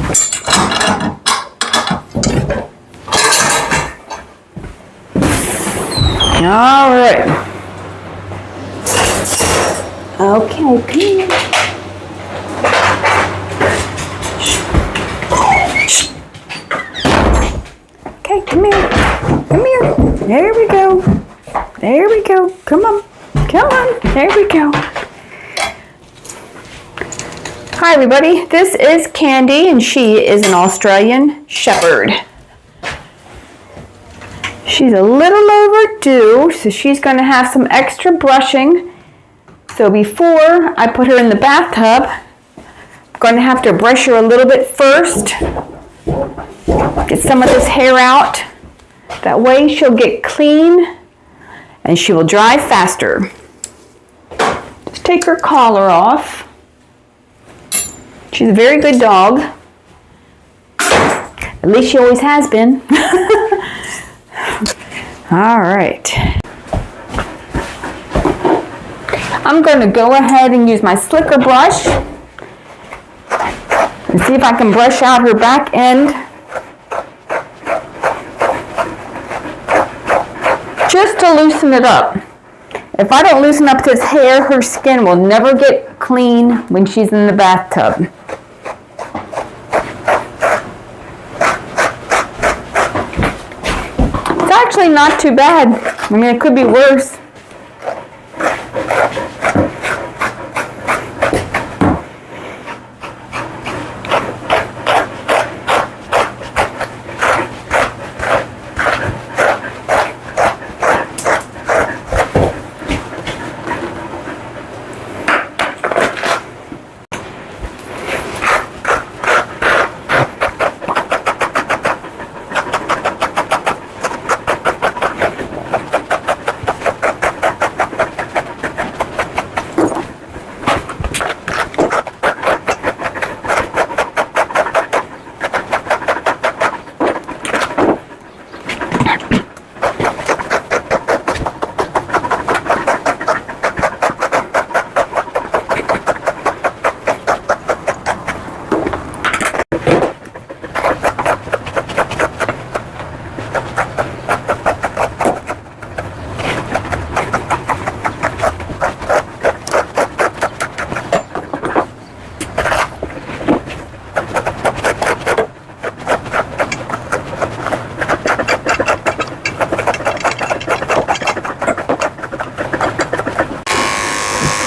All right. Okay, come here. Okay, come here. Come here. There we go. There we go. Come on. Come on. There we go. Hi, everybody. This is Candy, and she is an Australian Shepherd. She's a little overdue, so she's going to have some extra brushing. So before I put her in the bathtub, I'm going to have to brush her a little bit first. Get some of this hair out. That way she'll get clean and she will dry faster. Just take her collar off. She's a very good dog. At least she always has been. All right. I'm going to go ahead and use my slicker brush and see if I can brush out her back end. Just to loosen it up. If I don't loosen up this hair, her skin will never get clean when she's in the bathtub. It's actually not too bad. I mean, it could be worse.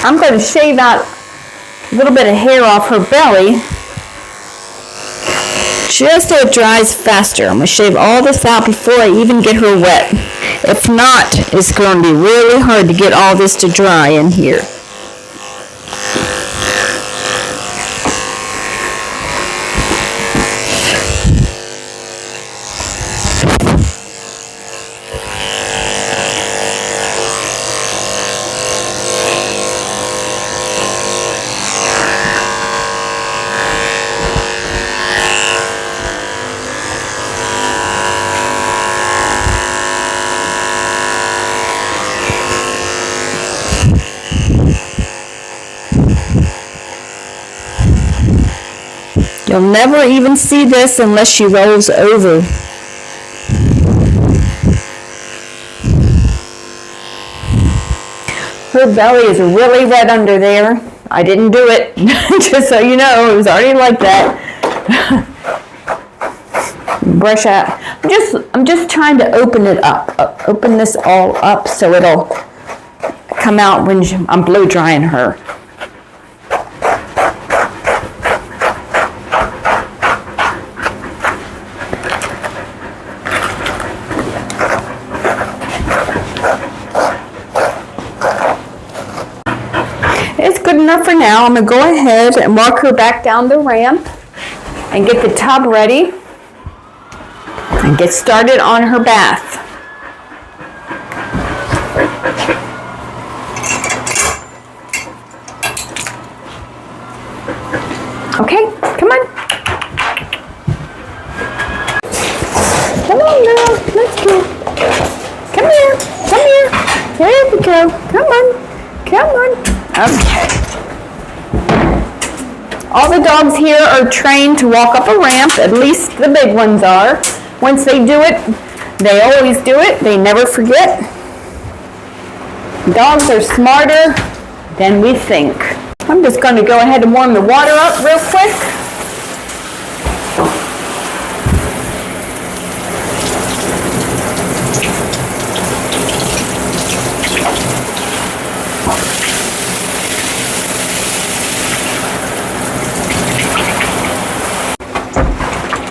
I'm going to shave out a little bit of hair off her belly just so it dries faster. I'm going to shave all this out before I even get her wet. If not, it's going to be really hard to get all this to dry in here. You'll never even see this unless she rolls over. Her belly is really red under there. I didn't do it, just so you know, it was already like that. Brush out. I'm just trying to open it up. Open this all up so it'll come out when I'm blow drying her. It's good enough for now. I'm going to go ahead and walk her back down the ramp and get the tub ready and get started on her bath. Okay, come on. Come on now, let's go. Come here, come here. There we go. Come on, come on. Okay. All the dogs here are trained to walk up a ramp, at least the big ones are. Once they do it, they always do it. They never forget. Dogs are smarter than we think. I'm just going to go ahead and warm the water up real quick.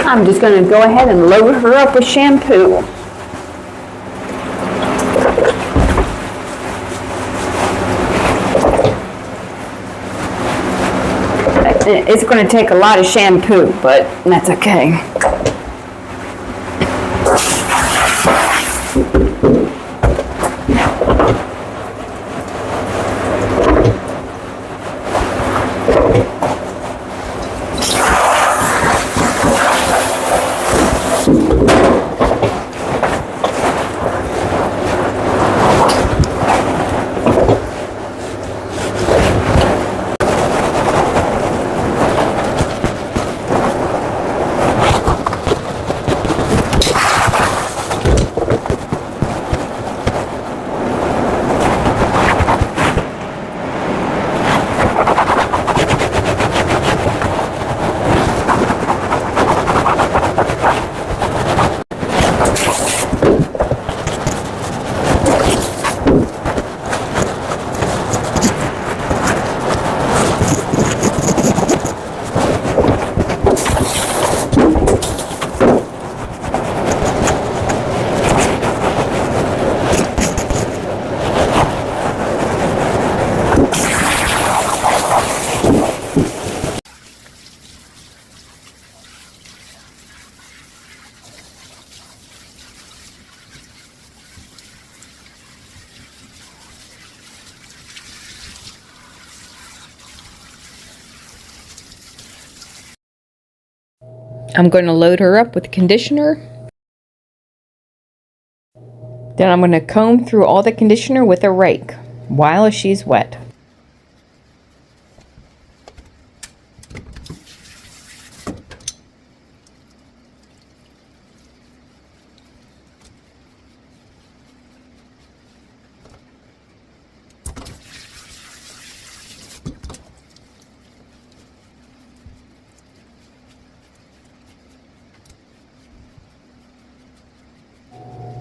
I'm just going to go ahead and load her up with shampoo. It's going to take a lot of shampoo, but that's okay. I'm going to load her up with conditioner. Then I'm going to comb through all the conditioner with a rake while she's wet.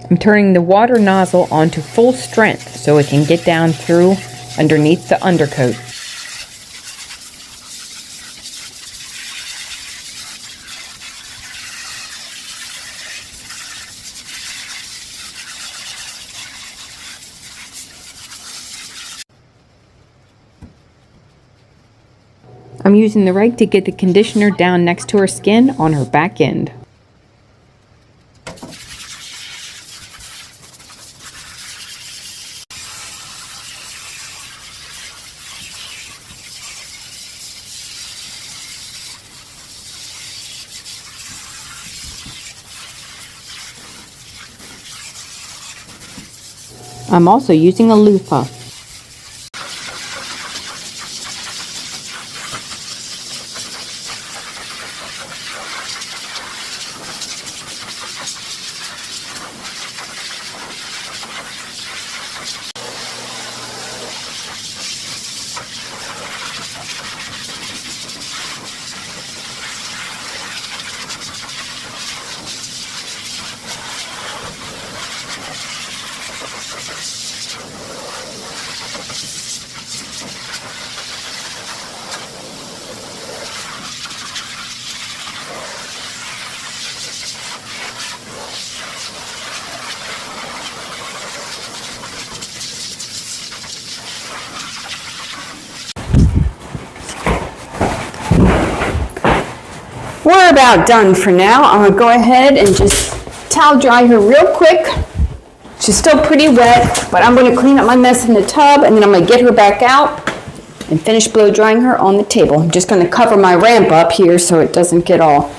I'm turning the water nozzle onto full strength so it can get down through underneath the undercoat. I'm using the rake to get the conditioner down next to her skin on her back end. I'm also using a loofah. We're about done for now. I'm going to go ahead and just towel dry her real quick. She's still pretty wet, but I'm going to clean up my mess in the tub, and then I'm going to get her back out and finish blow drying her on the table. I'm just going to cover my ramp up here so it doesn't get all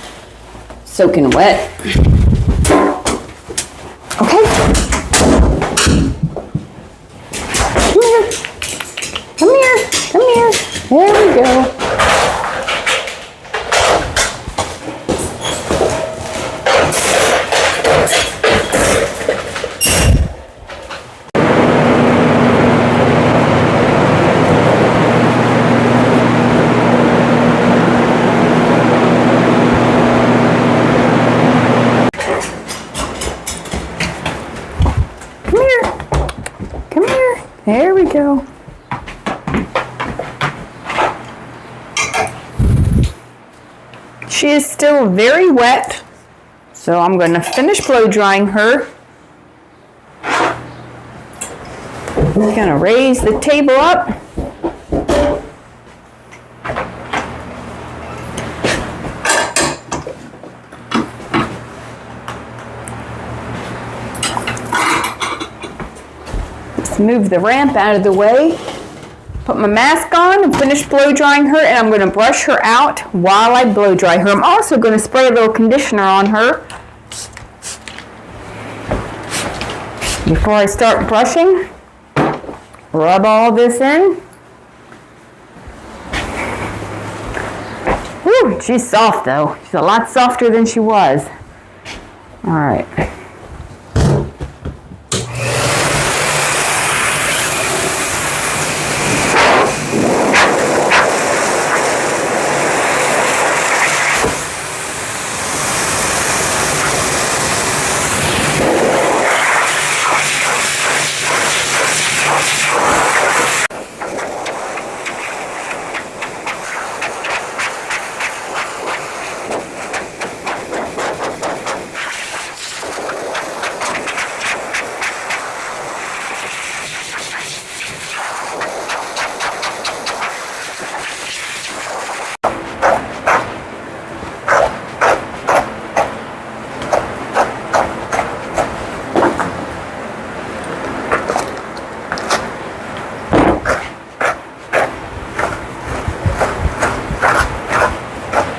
soaking wet. Okay. Come here. Come here. Come here. There we go. go. She is still very wet, so I'm going to finish blow drying her. I'm going to raise the table up. Let's move the ramp out of the way. Put my mask on and finish blow drying her, and I'm going to brush her out while I blow dry her. I'm also going to spray a little conditioner on her before I start brushing. Rub all this in. Whew, she's soft though. She's a lot softer than she was. All right.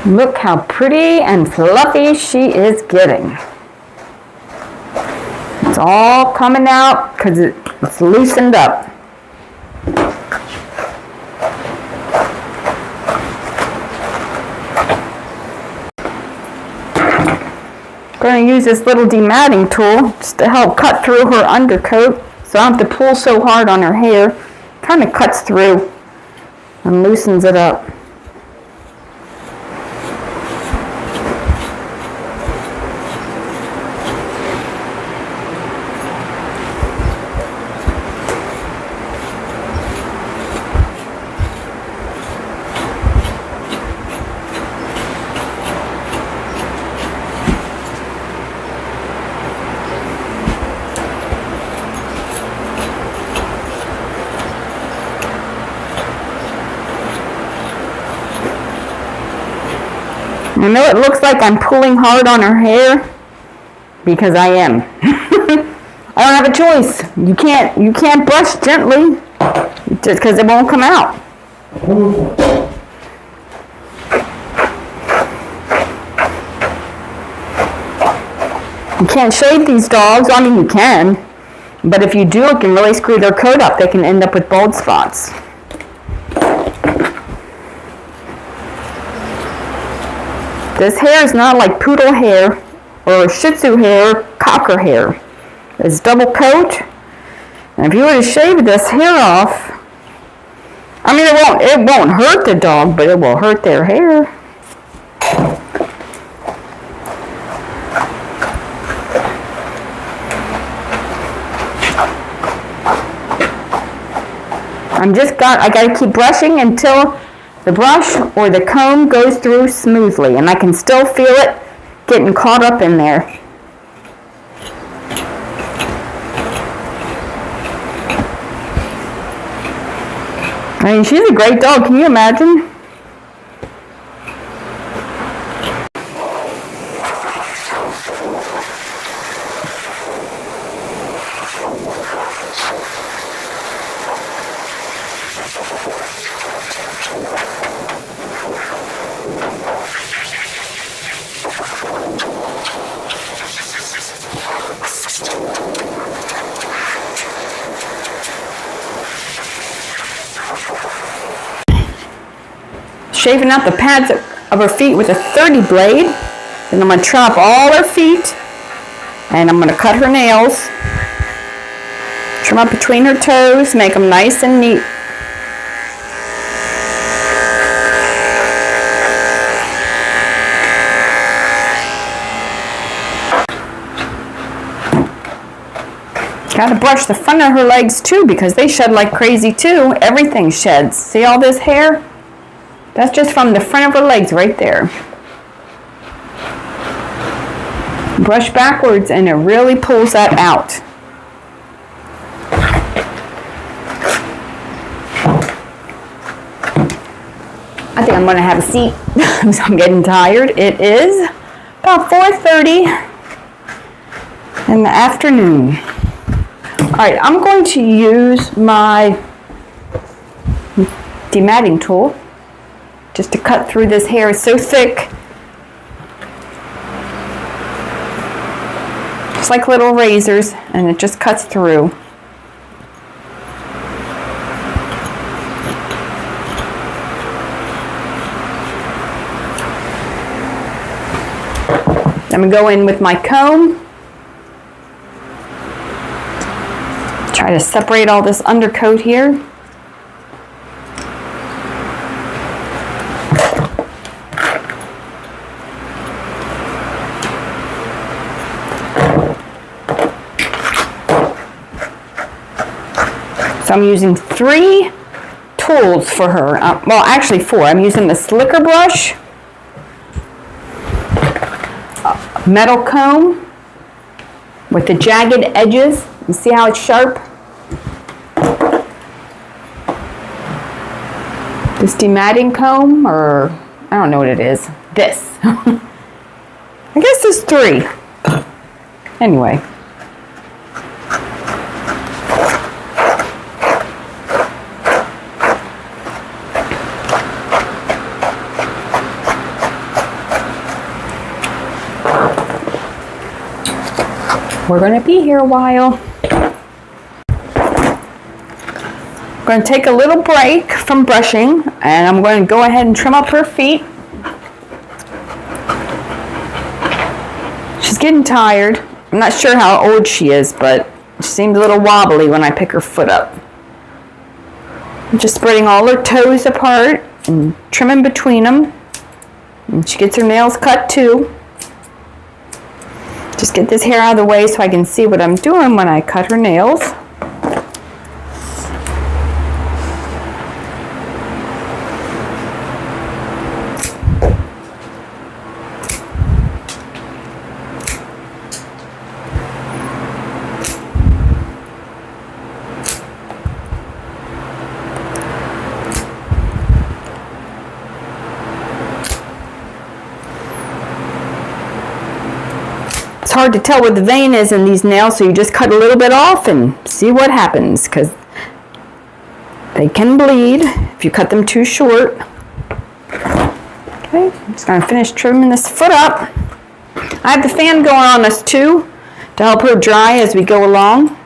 Look how pretty and fluffy she is getting. It's all coming out because it's loosened up. I'm going to use this little dematting tool just to help cut through her undercoat so I don't have to pull so hard on her hair. Kind of cuts through and loosens it up. I know it looks like I'm pulling hard on her hair because I am. I don't have a choice. You can't brush gently just because it won't come out. You can't shave these dogs. I mean, you can, but if you do, it can really screw their coat up. They can end up with bald spots. This hair is not like poodle hair or Shih Tzu hair or cocker hair. It's double coat. And if you were to shave this hair off, I mean, it won't hurt the dog, but it will hurt their hair. I gotta keep brushing until the brush or the comb goes through smoothly, and I can still feel it getting caught up in there. I mean, she's a great dog. Can you imagine? Shaving out the pads of her feet with a 30 blade. Then I'm going to chop all her feet, and I'm going to cut her nails. Trim up between her toes, make them nice and neat. Gotta brush the front of her legs too because they shed like crazy too. Everything sheds. See all this hair? That's just from the front of her legs right there. Brush backwards and it really pulls that out. I think I'm going to have a seat because I'm getting tired. It is about 4:30 in the afternoon. Alright, I'm going to use my dematting tool just to cut through this hair. It's so thick. Just like little razors, and it just cuts through. I'm going to go in with my comb. Try to separate all this undercoat here. So I'm using 3 tools for her. Well, actually 4. I'm using the slicker brush, metal comb with the jagged edges. You see how it's sharp? This dematting comb, or I don't know what it is. This. I guess there's 3. Anyway. We're going to be here a while. I'm going to take a little break from brushing, and I'm going to go ahead and trim up her feet. She's getting tired. I'm not sure how old she is, but she seemed a little wobbly when I pick her foot up. I'm just spreading all her toes apart and trimming between them. And she gets her nails cut too. Just get this hair out of the way so I can see what I'm doing when I cut her nails. It's hard to tell where the vein is in these nails, so you just cut a little bit off and see what happens, because they can bleed if you cut them too short. Okay, I'm just going to finish trimming this foot up. I have the fan going on this too to help her dry as we go along.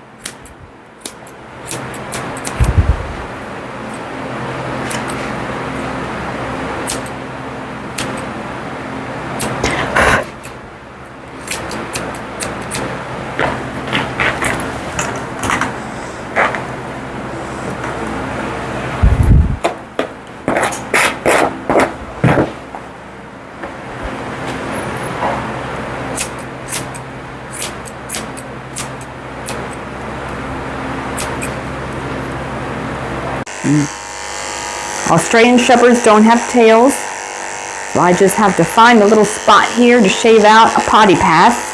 Australian Shepherds don't have tails, so I just have to find a little spot here to shave out a potty path.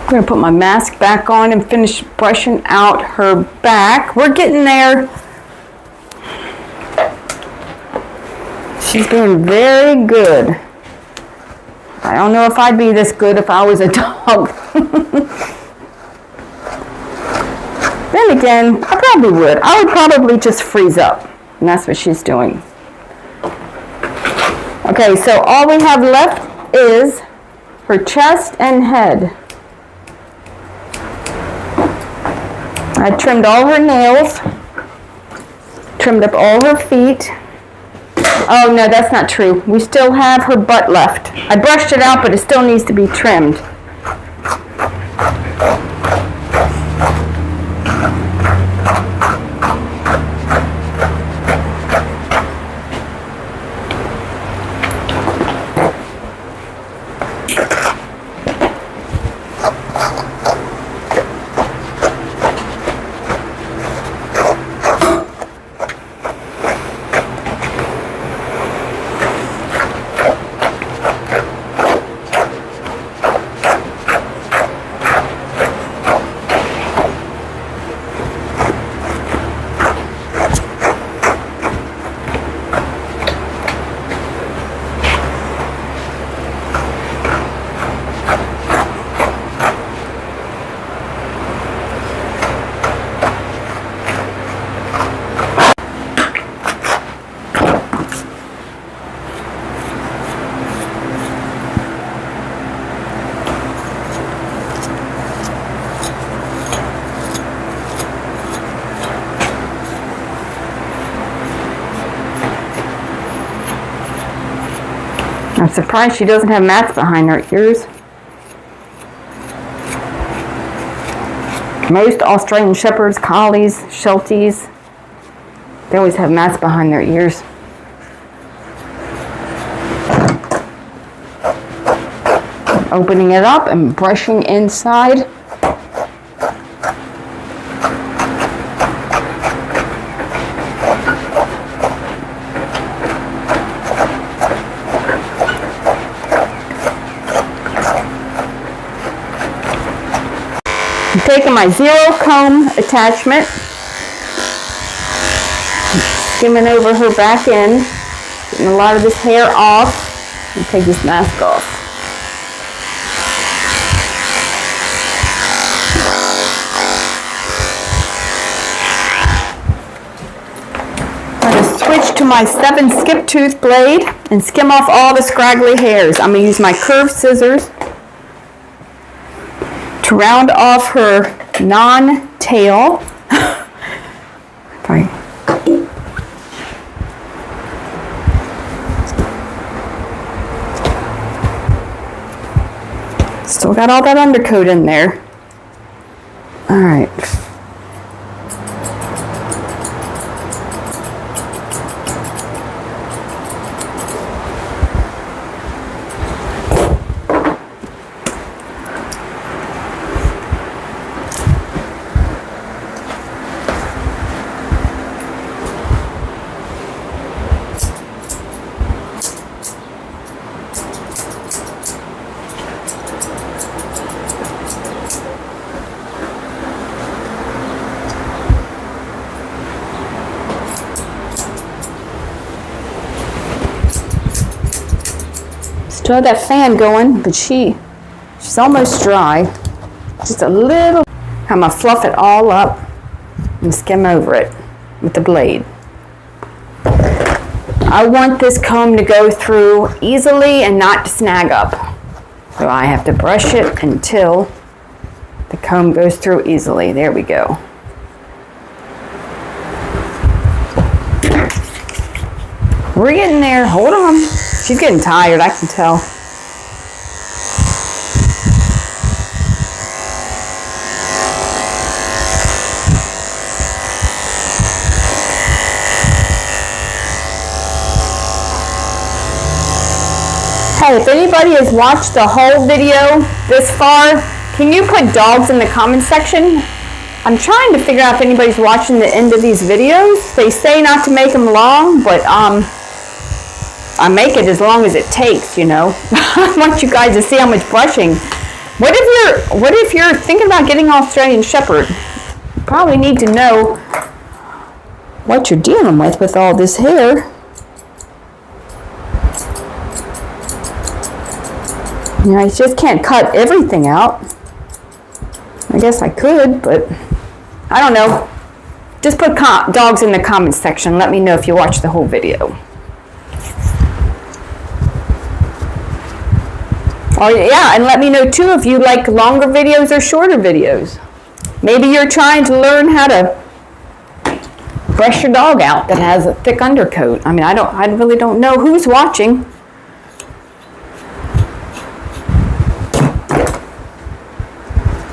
I'm going to put my mask back on and finish brushing out her back. We're getting there. She's doing very good. I don't know if I'd be this good if I was a dog. Then again, I probably would. I would probably just freeze up. And that's what she's doing. Okay, so all we have left is her chest and head. I trimmed all her nails. Trimmed up all her feet. Oh no, that's not true. We still have her butt left. I brushed it out, but it still needs to be trimmed. I'm surprised she doesn't have mats behind her ears. Most Australian Shepherds, Collies, Shelties, they always have mats behind their ears. Opening it up and brushing inside. I'm taking my zero comb attachment, skimming over her back end, getting a lot of this hair off, and take this mask off. I'm going to switch to my 7 skip tooth blade and skim off all the scraggly hairs. I'm going to use my curved scissors to round off her non-tail. Sorry. Still got all that undercoat in there. All right. Still have that fan going, but she's almost dry. Just a little. I'm gonna fluff it all up and skim over it with the blade. I want this comb to go through easily and not to snag up. So I have to brush it until the comb goes through easily. There we go. We're getting there. Hold on. She's getting tired, I can tell. Hey, if anybody has watched the whole video this far, can you put dogs in the comment section? I'm trying to figure out if anybody's watching the end of these videos. They say not to make them long, but I make it as long as it takes, you know. I want you guys to see how much brushing What if you're thinking about getting an Australian Shepherd? You probably need to know what you're dealing with all this hair. You know, I just can't cut everything out. I guess I could, but I don't know. Just put dogs in the comments section. Let me know if you watch the whole video. Oh yeah, and let me know too if you like longer videos or shorter videos. Maybe you're trying to learn how to brush your dog out that has a thick undercoat. I mean, I really don't know who's watching.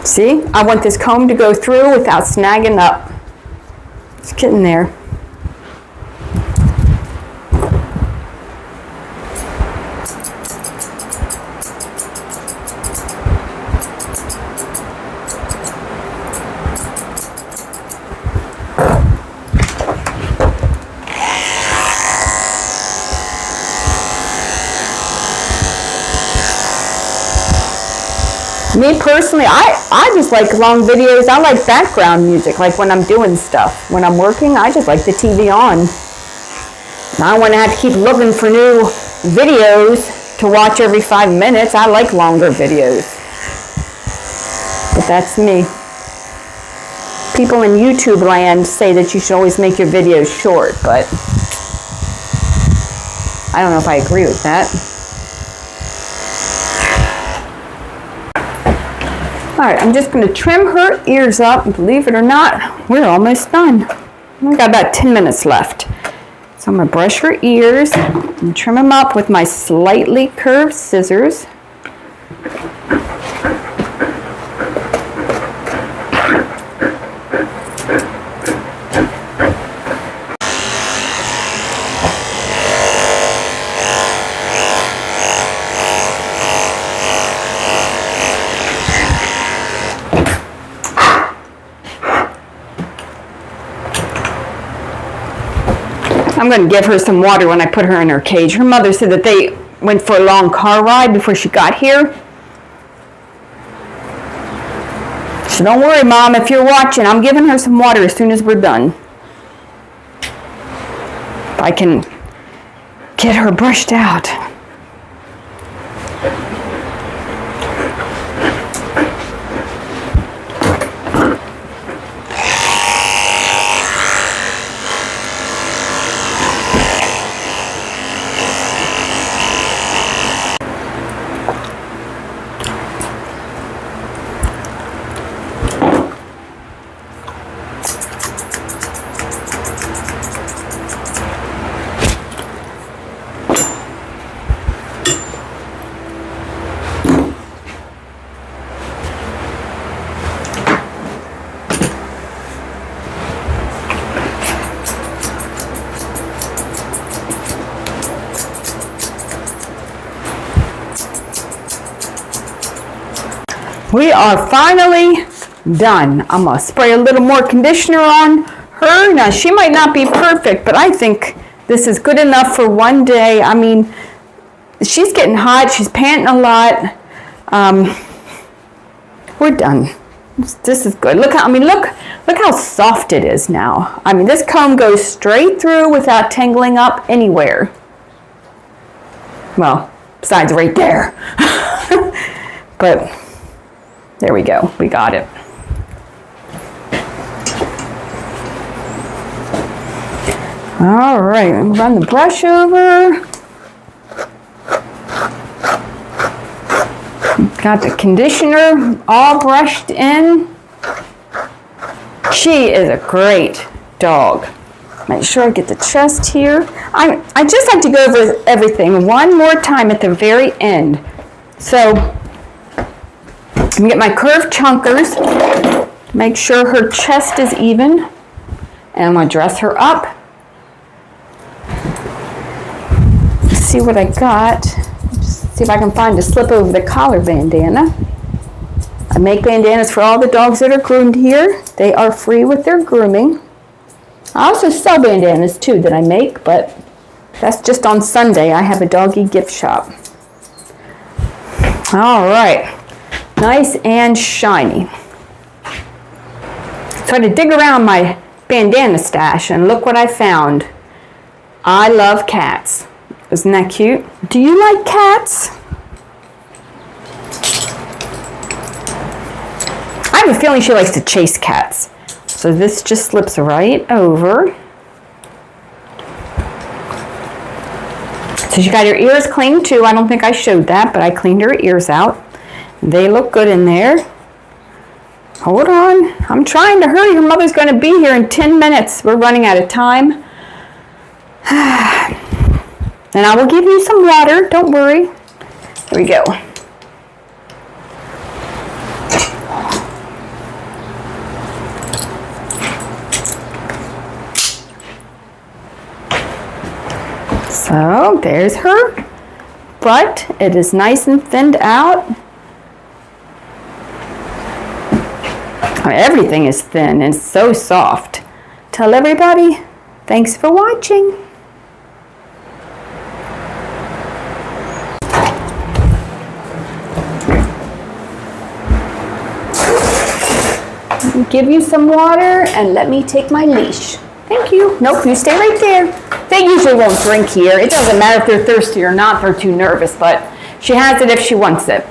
See, I want this comb to go through without snagging up. It's getting there. Me personally, I just like long videos. I like background music, like when I'm doing stuff. When I'm working, I just like the TV on. And I don't want to have to keep looking for new videos to watch every 5 minutes. I like longer videos. But that's me. People in YouTube land say that you should always make your videos short, but I don't know if I agree with that. Alright, I'm just going to trim her ears up. Believe it or not, we're almost done. We've got about 10 minutes left. So I'm going to brush her ears and trim them up with my slightly curved scissors. I'm going to give her some water when I put her in her cage. Her mother said that they went for a long car ride before she got here. So don't worry, Mom, if you're watching, I'm giving her some water as soon as we're done. If I can get her brushed out. We are finally done. I'm going to spray a little more conditioner on her. Now, she might not be perfect, but I think this is good enough for one day. I mean, she's getting hot. She's panting a lot. We're done. This is good. Look how soft it is now. I mean, this comb goes straight through without tangling up anywhere. Well, besides right there. But there we go. We got it. All right, run the brush over. Got the conditioner all brushed in. She is a great dog. Make sure I get the chest here. I just like to go over everything one more time at the very end. So I'm going to get my curved chunkers, make sure her chest is even, and I'm going to dress her up. Let's see what I got. Just see if I can find a slip over the collar bandana. I make bandanas for all the dogs that are groomed here. They are free with their grooming. I also sell bandanas too that I make, but that's just on Sunday. I have a doggy gift shop. All right. Nice and shiny. So I had to dig around my bandana stash and look what I found. I love cats. Isn't that cute? Do you like cats? I have a feeling she likes to chase cats. So this just slips right over. So she got her ears cleaned too. I don't think I showed that, but I cleaned her ears out. They look good in there. Hold on. I'm trying to hurry. Her mother's going to be here in 10 minutes. We're running out of time. And I will give you some water. Don't worry. Here we go. So there's her butt. It is nice and thinned out. Everything is thin and so soft. Tell everybody, thanks for watching. Give you some water and let me take my leash. Thank you. Nope, you stay right there. They usually won't drink here. It doesn't matter if they're thirsty or not. They're too nervous, but she has it if she wants it.